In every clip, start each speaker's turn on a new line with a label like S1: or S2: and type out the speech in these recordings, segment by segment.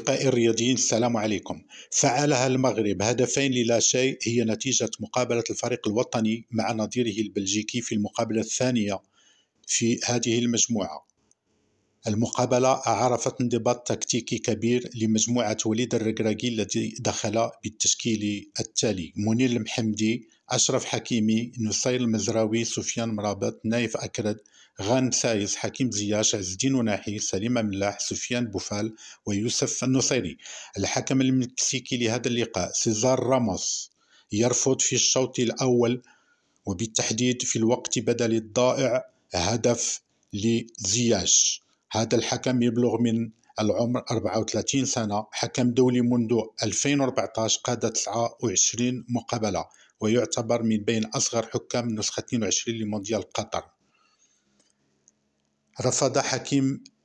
S1: أصدقائي الرياضيين، السلام عليكم. فعلها المغرب هدفين للا شيء، هي نتيجة مقابلة الفريق الوطني مع نظيره البلجيكي في المقابلة الثانية في هذه المجموعة. المقابلة عرفت انضباط تكتيكي كبير لمجموعة وليد الركراكي الذي دخل بالتشكيل التالي: منير المحمدي، أشرف حكيمي، نصير المزراوي، سفيان مرابط، نايف أكرد، غانم سايس، حكيم زياش، عز الدين وناحي، سليم ملاح، سفيان بوفال، ويوسف النصيري. الحكم المكسيكي لهذا اللقاء سيزار راموس يرفض في الشوط الأول، وبالتحديد في الوقت بدل الضائع، هدف لزياش. هذا الحكم يبلغ من العمر 34 سنة، حكم دولي منذ 2014، قاد 29 مقابلة، ويعتبر من بين أصغر حكام نسخة 22 لمونديال قطر.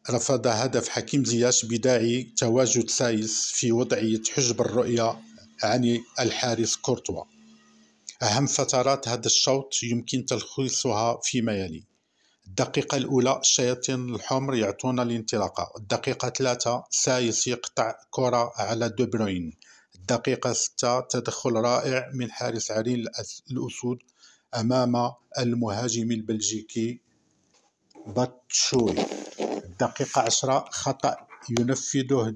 S1: رفض هدف حكيم زياش بداعي تواجد سايس في وضعية حجب الرؤية عن الحارس كورتوا. أهم فترات هذا الشوط يمكن تلخيصها فيما يلي: الدقيقة الأولى الشياطين الحمر يعطون الانطلاقة. الدقيقة 3 سايس يقطع كرة على دو بروين. الدقيقة 6 تدخل رائع من حارس عرين الأسود أمام المهاجم البلجيكي باتشوي. الدقيقة 10 خطأ ينفذه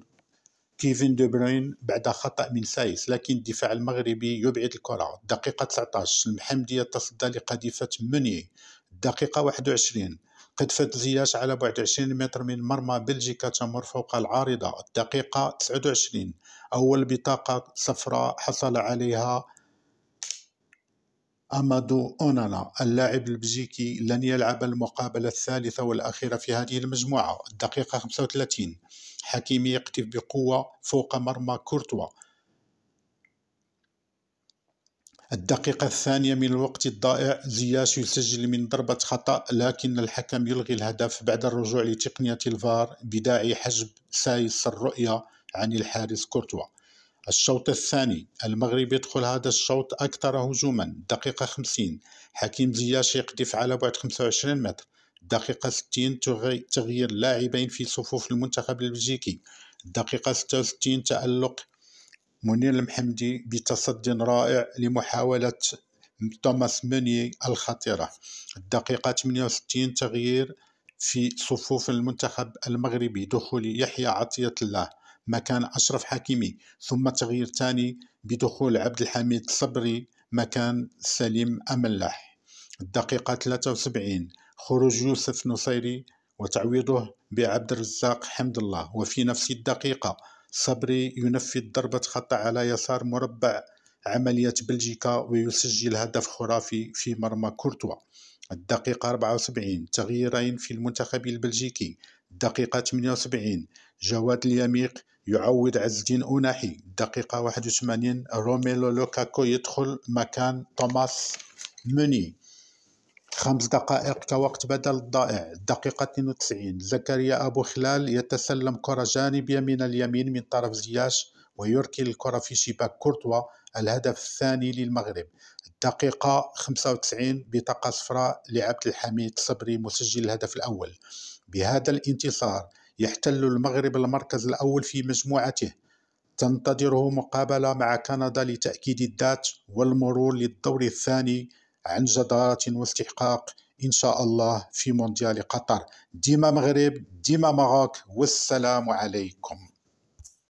S1: كيفن دو بروين بعد خطأ من سايس، لكن الدفاع المغربي يبعد الكرة. الدقيقة 19 المحمدي يتصدى لقذيفة مني. الدقيقة 21 قذفة زياش على بعد 20 متر من مرمى بلجيكا تمر فوق العارضة. الدقيقة 29 أول بطاقة صفراء حصل عليها أمادو أونانا. اللاعب البلجيكي لن يلعب المقابلة الثالثة والأخيرة في هذه المجموعة. الدقيقة 35 حكيمي يقذف بقوة فوق مرمى كورتوا. الدقيقة 2 من الوقت الضائع زياش يسجل من ضربة خطأ، لكن الحكم يلغي الهدف بعد الرجوع لتقنية الفار بداعي حجب سايس الرؤية عن الحارس كورتوا. الشوط الثاني المغرب يدخل هذا الشوط أكثر هجوما. الدقيقة 50 حكيم زياش يقذف على بعد 25 متر. الدقيقة 60 تغيير لاعبين في صفوف المنتخب البلجيكي. الدقيقة 66 تألق منير المحمدي بتصدي رائع لمحاولة توماس موني الخطيرة. الدقيقة 68 تغيير في صفوف المنتخب المغربي، دخول يحيى عطية الله مكان أشرف حكيمي، ثم تغيير ثاني بدخول عبد الحميد صبري مكان سليم ملاح. الدقيقة 73 خروج يوسف نصيري وتعويضه بعبد الرزاق حمد الله. وفي نفس الدقيقة صبري ينفذ ضربة خطأ على يسار مربع عملية بلجيكا ويسجل هدف خرافي في مرمى كورتوا. الدقيقة 74 تغييرين في المنتخب البلجيكي. الدقيقة 78 جواد اليميق يعوض عز الدين أوناحي. الدقيقة 81 روميلو لوكاكو يدخل مكان توماس موني. 5 دقائق كوقت بدل الضائع. الدقيقة 92 زكريا أبو خلال يتسلم كرة جانبية من اليمين من طرف زياش ويركل الكرة في شباك كورتوا. الهدف الثاني للمغرب. الدقيقة 95 بطاقة صفراء لعبد الحميد صبري مسجل الهدف الأول. بهذا الانتصار يحتل المغرب المركز الأول في مجموعته. تنتظره مقابلة مع كندا لتأكيد الذات والمرور للدور الثاني عن جدارة واستحقاق إن شاء الله في مونديال قطر. ديما مغرب، ديما ماروك، والسلام عليكم.